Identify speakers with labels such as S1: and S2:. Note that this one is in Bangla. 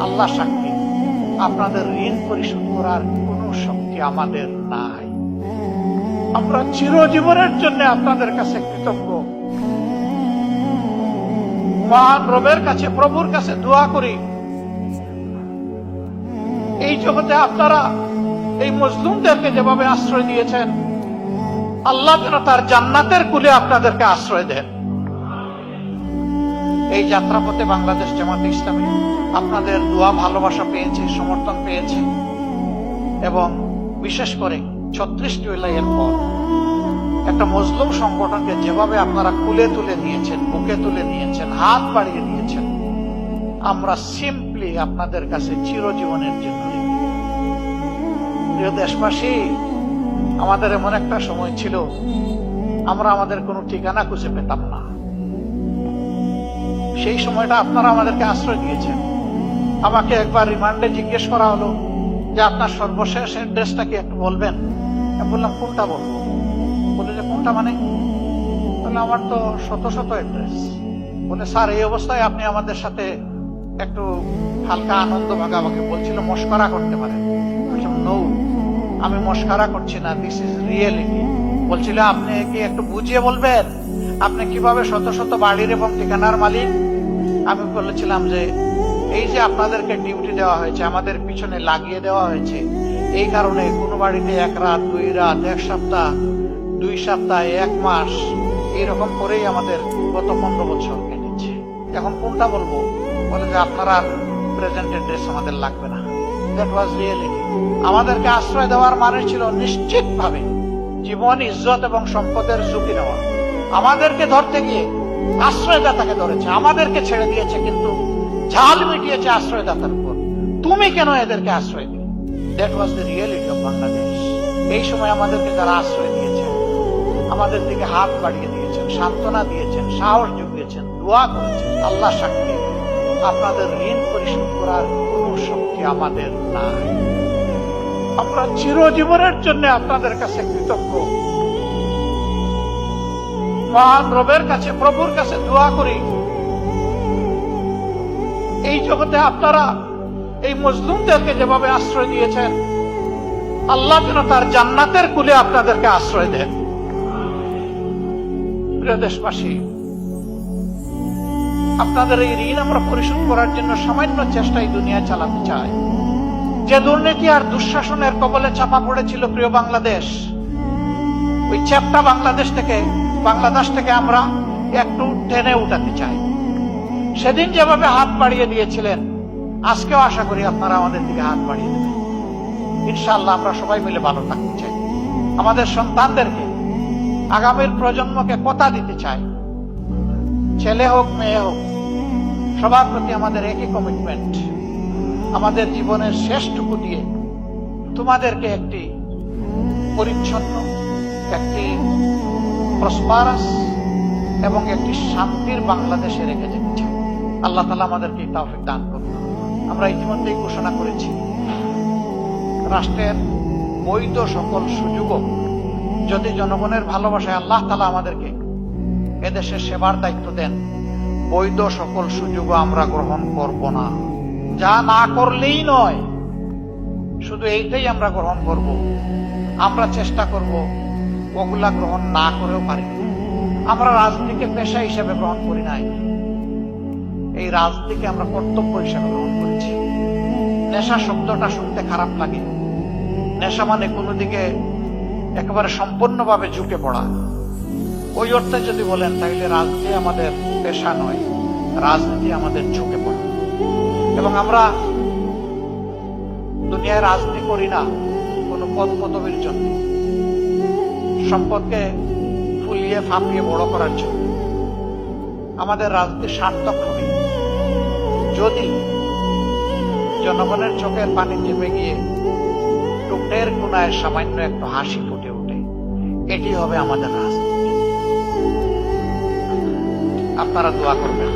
S1: আল্লাহ সাক্ষী, আপনাদের ঋণ পরিশোধ করার কোনো শক্তি আমাদের নাই। আমরা চিরজীবনের জন্য আপনাদের কাছে কৃতজ্ঞ। মহান রবের কাছে, প্রভুর কাছে দোয়া করি, এই জগতে আপনারা এই মজলুমদেরকে যেভাবে আশ্রয় দিয়েছেন, আল্লাহ যেন তার জান্নাতের কুলে আপনাদেরকে আশ্রয় দেন। এই যাত্রাপথে বাংলাদেশ জামাতে ইসলামী আপনাদের দোয়া ভালোবাসা পেয়েছে, সমর্থন পেয়েছে, এবং বিশেষ করে 36 জুলাইয়ের পর একটা মজলুম সংগঠনকে যেভাবে আপনারা কুলে তুলে নিয়েছেন, বুকে তুলে নিয়েছেন, হাত বাড়িয়ে দিয়েছেন, আমরা সিম্পলি আপনাদের কাছে চিরজীবনের জন্য। প্রিয় দেশবাসী, আমাদের এমন একটা সময় ছিল আমরা আমাদের কোনো ঠিকানা খুঁজে পেতাম না। সেই সময়টা আপনারা আমাদেরকে আশ্রয় দিয়েছেন। আমাকে একবার রিমান্ডে জিজ্ঞেস করা হলো যে আপনার সর্বশেষ অ্যাড্রেসটা কি একটু বলবেন। আমি বললাম কোনটা বলবো? বলে যে কোনটা মানে? বলে আমার তো শত শত অ্যাড্রেস। বলে স্যার, এই অবস্থায় আপনি আমাদের সাথে একটু হালকা আনন্দ ভাগাভাগি বলছিল, মস্করা করতে পারেন। নো, আমি মস্করা করছি না, দিস ইজ রিয়েলিটি। বলছিল আপনি কি একটু বুঝিয়ে বলবেন আপনি কিভাবে শত শত বাড়ির এবং ঠিকানার মালিক? আমি বলেছিলাম যে এই যে আপনাদেরকে ডিউটি দেওয়া হয়েছে, আমাদের পিছনে লাগিয়ে দেওয়া হয়েছে, এই কারণে কোনো বাড়িতে 1 রাত 2 রাত 1 সপ্তাহ 2 সপ্তাহ 1 মাস এইরকম করেই আমাদের গত 15 বছর কেটেছে। এখন কোনটা বলবো? বলে যে আপনারা প্রেজেন্ট অ্যাড্রেস আমাদের লাগবে না। That was reality. আমাদেরকে আশ্রয় দেওয়ার মানে ছিল নিশ্চিতভাবে জীবন, ইজ্জত এবং সম্পদের ঝুঁকি নেওয়া। আমাদেরকে ধরতে গিয়ে আশ্রয়দাতাকে ধরেছে, আমাদেরকে ছেড়ে দিয়েছে, কিন্তু ঝাল মিটিয়েছে আশ্রয়দাতার উপর। তুমি কেন এদেরকে আশ্রয় দিলে? That was the reality of Bangladesh. এই সময় আমাদেরকে যারা আশ্রয় দিয়েছেন, আমাদের দিকে হাত বাড়িয়ে দিয়েছেন, সান্ত্বনা দিয়েছেন, সাহস জুগিয়েছেন, দোয়া করেছেন, আল্লাহ সাক্ষী, আপনাদের ঋণ পরিশোধ করার কোনো শক্তি আমাদের নাই। আমরা চিরজীবনের জন্য আপনাদের কাছে কৃতজ্ঞ। মহান রবের কাছে, প্রভুর কাছে দোয়া করি, এই জগতে আপনারা এই মজলুমদেরকে যেভাবে আশ্রয় দিয়েছেন, আল্লাহ যেন তার জান্নাতের কুলে আপনাদেরকে আশ্রয় দেন। প্রিয় দেশবাসী, আপনাদের এই ঋণ আমরা পরিশোধ করার জন্য সামান্য চেষ্টাই দুনিয়ায় চালাতে চাই। যে দুর্নীতি আর দুঃশাসনের কবলে চাপা পড়েছিল প্রিয় বাংলাদেশ, ওই চ্যাপ্টা বাংলাদেশ থেকে আমরা একটু টেনে উঠাতে চাই। সেদিন যেভাবে হাত বাড়িয়ে দিয়েছিলেন, আজকেও আশা করি আপনারা আমাদের দিকে হাত বাড়িয়ে দেবেন। ইনশাআল্লাহ আমরা সবাই মিলে ভালো থাকতে চাই। আমাদের সন্তানদেরকে, আগামীর প্রজন্মকে কথা দিতে চাই, ছেলে হোক মেয়ে হোক, সবার প্রতি আমাদের একই কমিটমেন্ট। আমাদের জীবনের শেষটুকু দিয়ে তোমাদেরকে একটি পরিচ্ছন্ন, একটি প্রসপারাস এবং একটি শান্তির বাংলাদেশে রেখে যেতে চাই। আল্লাহ তাআলা আমাদেরকে তৌফিক দান করুন। আমরা ইতিমধ্যেই ঘোষণা করেছি, রাষ্ট্রের বৈধ সকল সুযোগও যদি জনগণের ভালোবাসায় আল্লাহ তাআলা আমাদেরকে এদেশের সেবার দায়িত্ব দেন, বৈধ সকল সুযোগও আমরা গ্রহণ করব না। যা না করলেই নয়, শুধু এইটাই আমরা গ্রহণ করব। আমরা চেষ্টা করব ওগুলা গ্রহণ না করেও পারি। আমরা রাজনীতিকে পেশা হিসেবে গ্রহণ করি নাই, এই রাজনীতিকে আমরা কর্তব্য হিসেবে গ্রহণ করেছি। নেশা শব্দটা শুনতে খারাপ লাগে। নেশা মানে কোনো দিকে একেবারে সম্পূর্ণভাবে ঝুঁকে পড়া। ওই অর্থে যদি বলেন, তাহলে রাজনীতি আমাদের পেশা নয়, রাজনীতি আমাদের ঝুঁকে পড়া। এবং আমরা দুনিয়ায় রাজনীতি করি না কোনো পদ পদবীর জন্য, সম্পদকে ফুলিয়ে ফাঁপিয়ে বড় করার জন্য। আমাদের রাজনীতি সার্থক হবে যদি জনগণের চোখের পানি চেপে গিয়ে টুকটের কোনায় সামান্য একটু হাসি ফুটে ওঠে। এটি হবে আমাদের রাজনীতি। আপনারা দোয়া করবেন।